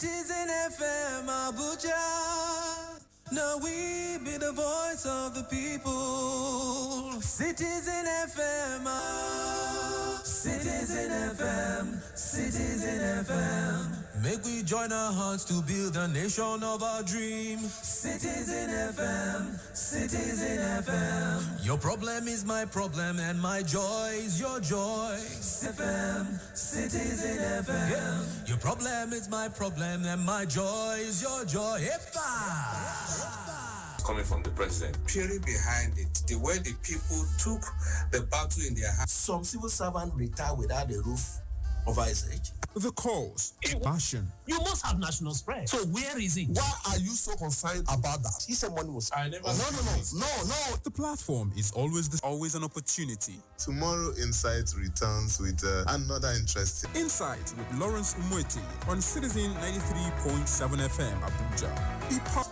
Citizen FM Abuja. Now we be the voice of the people. Citizen FM. Citizen FM. Citizen FM. Make we join our hearts to build a nation of our dream. Citizen FM. Citizen FM. Your problem is my problem and my joy is your joy. FM. Citizen FM. Yeah. Your problem is my problem and my joy is your joy. Coming from the president. Theory behind it, the way the people took the battle in their hands. Some civil servant retire without a roof over his head. The cause, passion. You must have national spread. So where is it? Why are you so concerned about that? He said money was. I never. No. The platform is always an opportunity. Tomorrow Insight returns with another interesting Insight with Lawrence Umweti on Citizen 93.7 FM Abuja. Be part.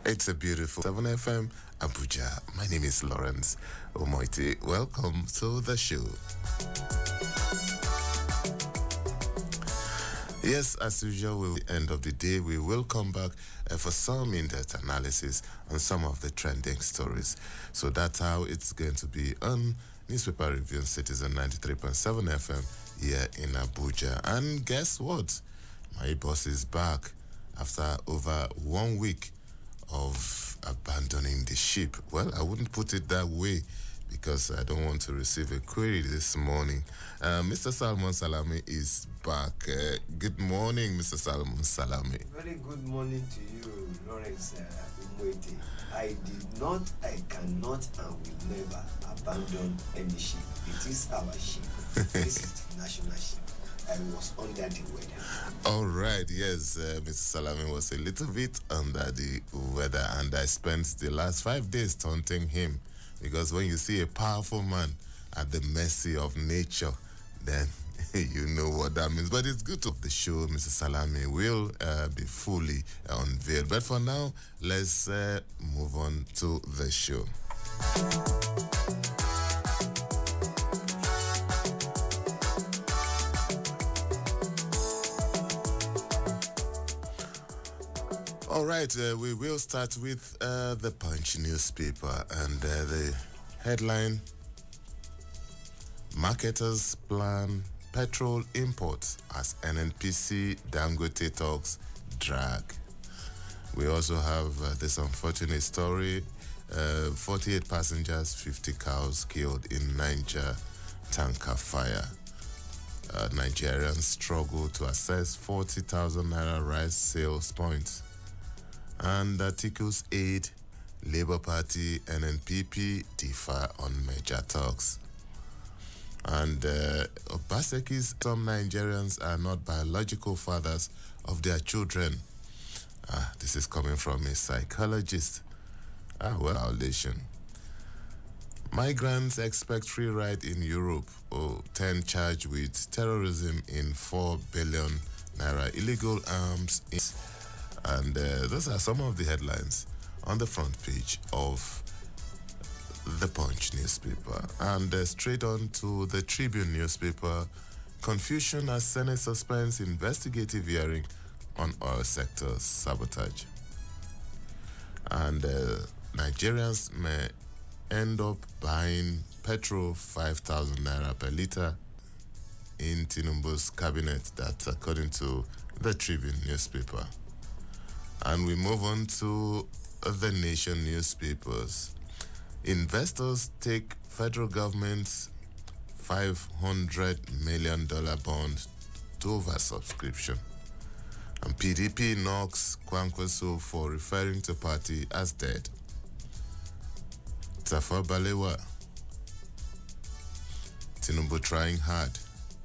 It's a beautiful 7 FM Abuja. My name is Lawrence Omoiti. Welcome to the show. Yes, as usual, at the end of the day, we will come back for some in-depth analysis on some of the trending stories. So that's how it's going to be on Newspaper Review on Citizen 93.7 FM here in Abuja. And guess what? My boss is back after over 1 week of abandoning the ship. Well, I wouldn't put it that way because I don't want to receive a query this morning. Mr. Salmon Salami is back. Good morning, Mr. Salmon Salami. Very good morning to you, Lawrence Umwete. I did not, I cannot, and will never abandon any ship. It is our ship. This is the national ship. I was under the weather. All right, yes, Mr. Salami was a little bit under the weather, and I spent the last 5 days taunting him because when you see a powerful man at the mercy of nature, then you know what that means. But it's good to the show, Mr. Salami will be fully unveiled. But for now, let's move on to the show. All right, we will start with the Punch newspaper, and the headline: Marketers plan petrol imports as NNPC Dangote talks drag. We also have this unfortunate story: 48 passengers, 50 cows killed in Niger tanker fire. Nigerians struggle to access 40,000 naira rice sales points. And Articles 8, Labour Party, NNPP differ on major talks. And Obaseki's some Nigerians are not biological fathers of their children. This is coming from a psychologist. Violation. Migrants expect free ride in Europe. 10 charged with terrorism in 4 billion naira illegal arms. And those are some of the headlines on the front page of the Punch newspaper. And straight on to the Tribune newspaper: confusion as Senate suspends investigative hearing on oil sector sabotage. And Nigerians may end up buying petrol 5,000 naira per litre in Tinubu's cabinet. That's according to the Tribune newspaper. And we move on to the Nation newspapers. Investors take federal government's $500 million bond to oversubscription. And PDP knocks Kwankwaso for referring to party as dead. Tafa Balewa: Tinubu trying hard,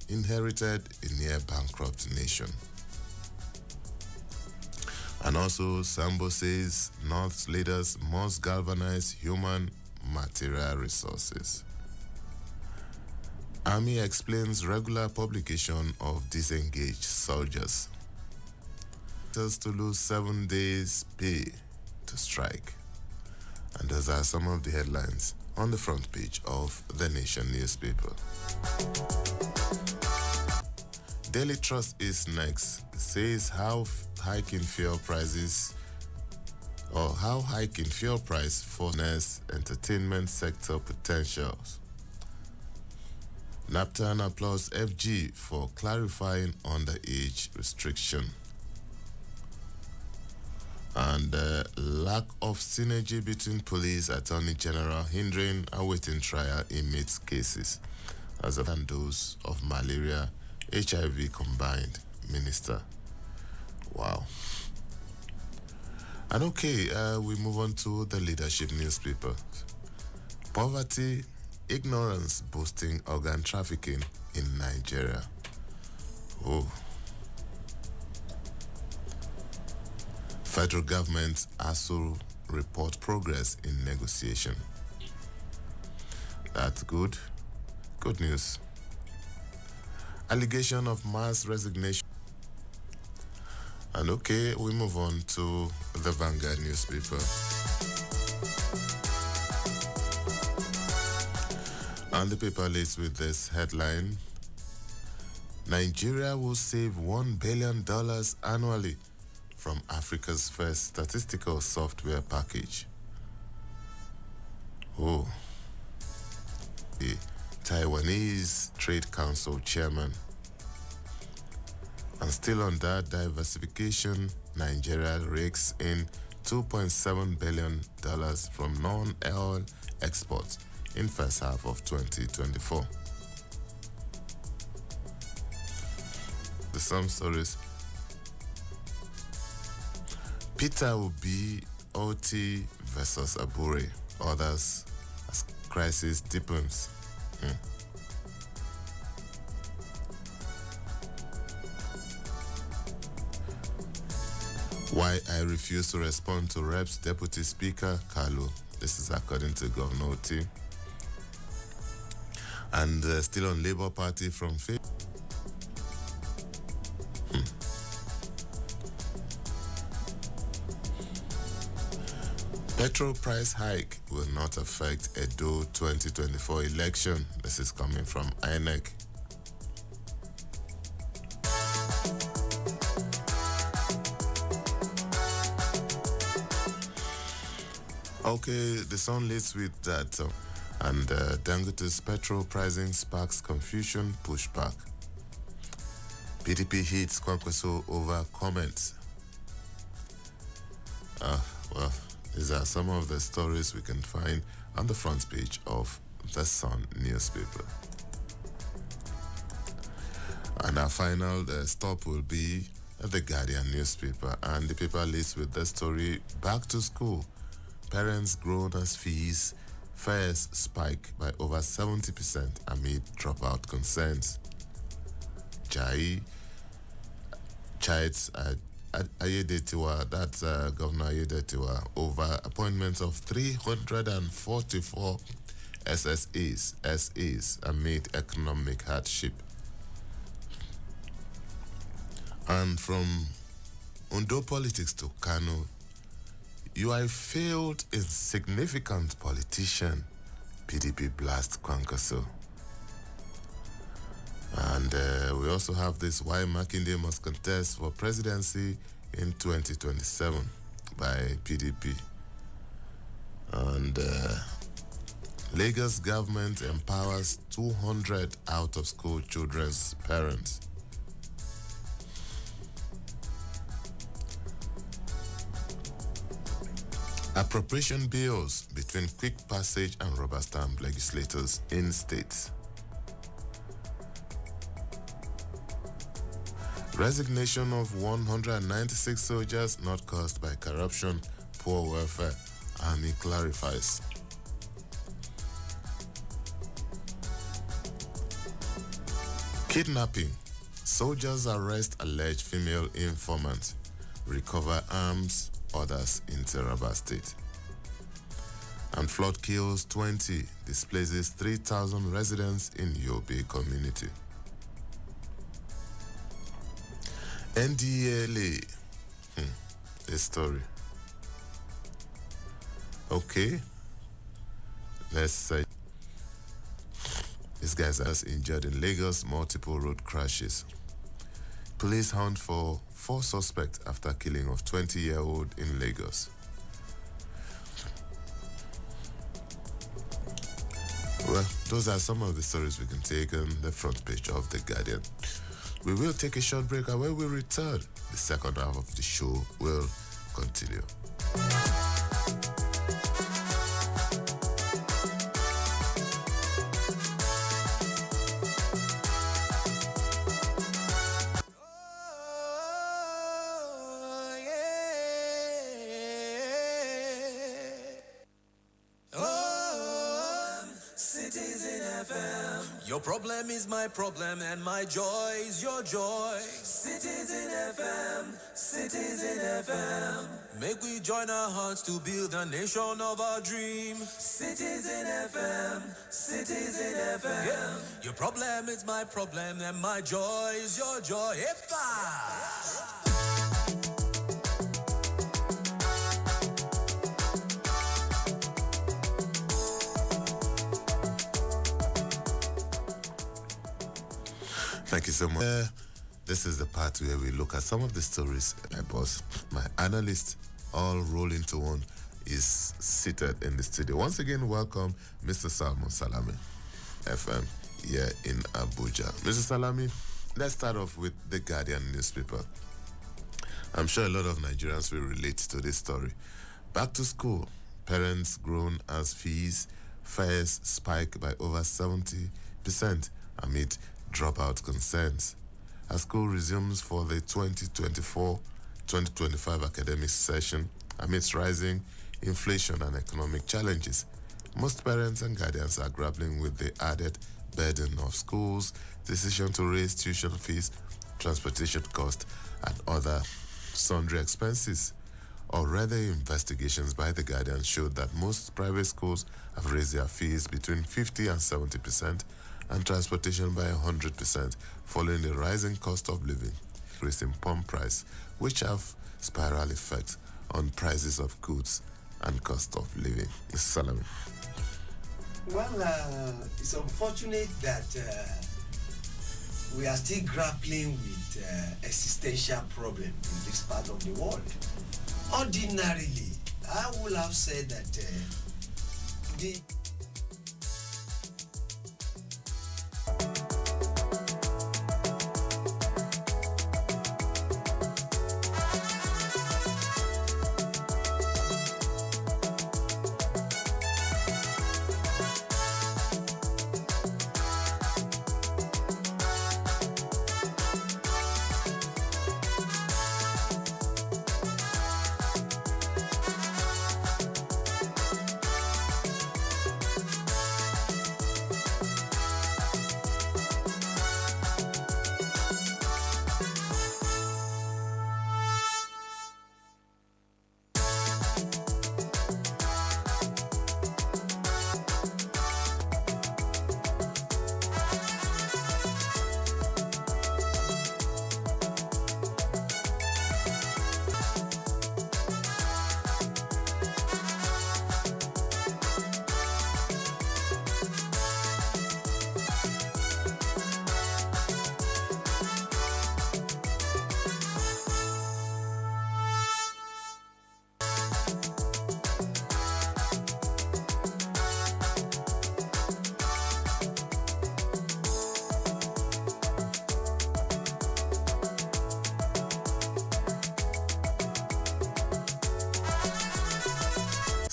inherited a near bankrupt nation. And also, Sambo says North's leaders must galvanize human material resources. Army explains regular publication of disengaged soldiers. To lose 7 days' pay to strike. And those are some of the headlines on the front page of the Nation newspaper. Daily Trust is next. Says how hiking fuel price for entertainment sector potentials. Naptan applauds FG for clarifying underage restriction. And lack of synergy between police, attorney general hindering awaiting trial inmates cases, as than those of malaria, HIV combined. Minister. Wow. And okay, we move on to the Leadership newspaper. Poverty, ignorance boosting organ trafficking in Nigeria. Federal government ASU report progress in negotiation. That's good. Good news. Allegation of mass resignation. And okay, we move on to the Vanguard newspaper. And the paper leads with this headline: Nigeria will save $1 billion annually from Africa's first statistical software package. The Taiwanese Trade Council chairman. And still on that diversification, Nigeria rakes in $2.7 billion from non-oil exports in first half of 2024. The some stories: Peter Obi, OT versus Abure. Others as crisis deepens. Why I refuse to respond to Reps Deputy Speaker Kalu. This is according to Governor Oti. And still on Labour Party from Faith. Petrol price hike will not affect Edo 2024 election. This is coming from INEC. Okay, the Sun leads with that. And Dangote's petrol pricing sparks confusion, pushback. PDP hits Kwankwaso over comments. Well, these are some of the stories we can find on the front page of the Sun newspaper. And our final stop will be the Guardian newspaper. And the paper leads with the story, Back to School. Parents groan as fees, fares spike by over 70% amid dropout concerns. Chai chides Ayedatiwa, that's Governor Ayedatiwa, over appointments of 344 SAs amid economic hardship. And from Ondo politics to Kano, you are a failed, insignificant politician, PDP blast Kwankwaso. And we also have this, why Makinde must contest for presidency in 2027 by PDP. And Lagos government empowers 200 out-of-school children's parents. Appropriation bills between quick passage and rubber stamp legislators in states. Resignation of 196 soldiers not caused by corruption, poor welfare, Army clarifies. Kidnapping. Soldiers arrest alleged female informant. Recover arms, others in Taraba State. And flood kills 20, displaces 3,000 residents in Yobe community. NDLA. This story. Okay. Let's say these guys are injured in Lagos, multiple road crashes. Police hunt for 4 suspects after killing of 20-year-old in Lagos. Well, those are some of the stories we can take on the front page of The Guardian. We will take a short break, and when we return, the second half of the show will continue. Your problem is my problem, and my joy is your joy. Citizen FM, Citizen FM. Make we join our hearts to build a nation of our dream. Citizen FM, Citizen FM. Yeah. Your problem is my problem, and my joy is your joy. Epa! Thank you so much. This is the part where we look at some of the stories. My boss, my analyst, all roll into one, is seated in the studio. Once again, welcome Mr. Salmon Salami, FM, here in Abuja. Mr. Salami, let's start off with The Guardian newspaper. I'm sure a lot of Nigerians will relate to this story. Back to school. Parents groan as fees, fares spike by over 70% amid dropout concerns. As school resumes for the 2024-2025 academic session amidst rising inflation and economic challenges, most parents and guardians are grappling with the added burden of schools' decision to raise tuition fees, transportation costs, and other sundry expenses. Already, investigations by The Guardian showed that most private schools have raised their fees between 50 and 70%, and transportation by 100%, following the rising cost of living, increasing pump price, which have spiral effect on prices of goods and cost of living. Mr. Salami. Well, it's unfortunate that we are still grappling with existential problem in this part of the world. Ordinarily, I would have said that the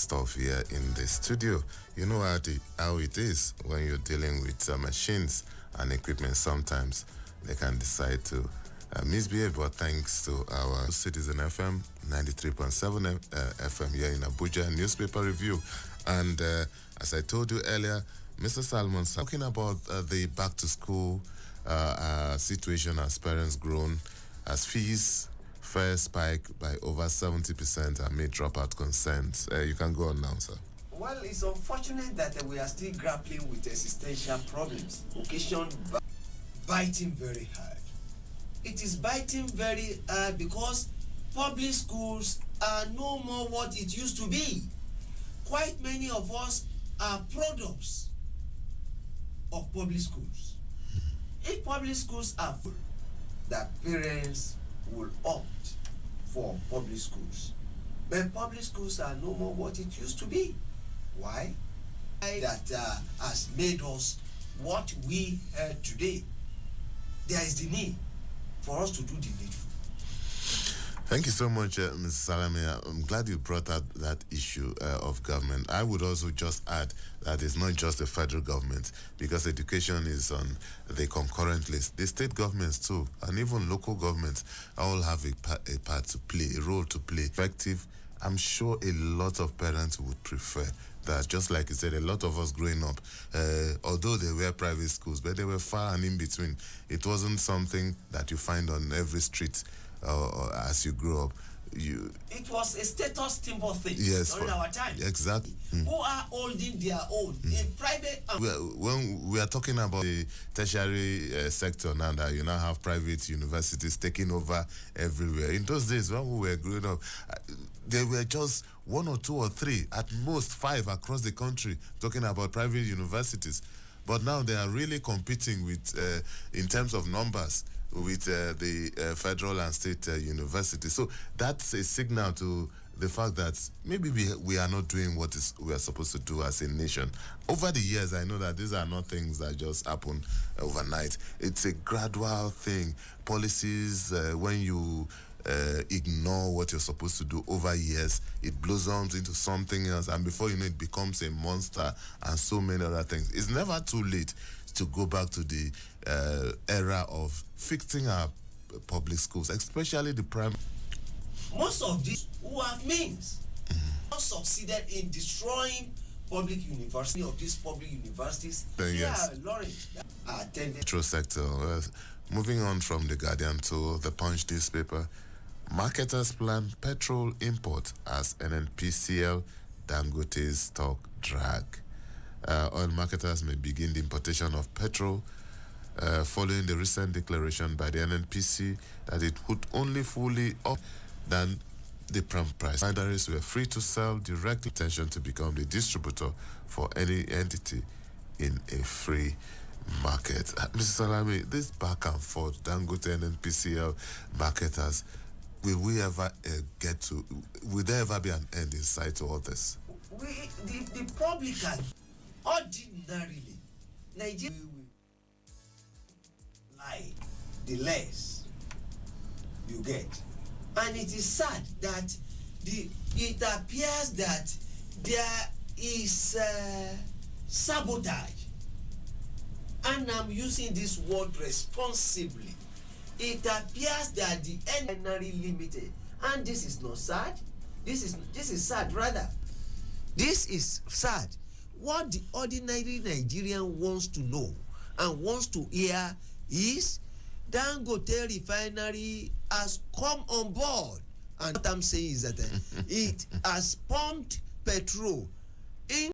Stuff here in the studio. You know how it is when you're dealing with machines and equipment. Sometimes they can decide to misbehave, but thanks to our Citizen FM 93.7 FM here in Abuja newspaper review. And as I told you earlier, Mr. Salmon talking about the back to school situation as parents grown, as fees fare spike by over 70% amid dropout concerns. You can go on now, sir. Well, it's unfortunate that we are still grappling with existential problems, occasioned by biting very hard. It is biting very hard because public schools are no more what it used to be. Quite many of us are products of public schools. If public schools are full, that parents will opt for public schools. But public schools are no more what it used to be. Why? That has made us what we are today. There is the need for us to do the needful. Thank you so much, Mr. Salami. I'm glad you brought out that issue of government. I would also just add that it's not just the federal government, because education is on the concurrent list. The state governments too, and even local governments, all have a part to play, a role to play. Effective, I'm sure a lot of parents would prefer that. Just like you said, a lot of us growing up, although they were private schools, but they were far and in between. It wasn't something that you find on every street. As you grow up, it was a status symbol thing. Yes, during our time. Exactly. Who are holding their own in private? When we are talking about the tertiary sector now, that you now have private universities taking over everywhere. In those days when we were growing up, there were just 1 or 2 or 3, at most 5 across the country talking about private universities. But now they are really competing with, in terms of numbers, with the federal and state universities. So that's a signal to the fact that maybe we are not doing what we are supposed to do as a nation. Over the years, I know that these are not things that just happen overnight. It's a gradual thing. Policies, when you ignore what you're supposed to do over years, it blossoms into something else, and before you know it becomes a monster and so many other things. It's never too late to go back to the era of fixing our public schools, especially the primary. Most of these who have means not succeeded in destroying public university of these public universities. Yes. Lawrence attended. Metro sector. Moving on from The Guardian to The Punch newspaper, Marketers plan petrol import as NNPCL Dangote's stock drag. Oil marketers may begin the importation of petrol following the recent declaration by the NNPC that it would only fully up than the prompt price. Refineries were free to sell directly. Intention to become the distributor for any entity in a free market. Mr. Salami, this back and forth, Dangote and NNPCL marketers, will we ever will there ever be an end in sight to all this? The public can ordinarily, Nigeria will lie, the less you get. And it is sad that it appears that there is sabotage. And I'm using this word responsibly. It appears that the NNRE Limited, and this is not sad. This is sad rather. This is sad. What the ordinary Nigerian wants to know and wants to hear is Dangote Refinery has come on board, and what I'm saying is that it has pumped petrol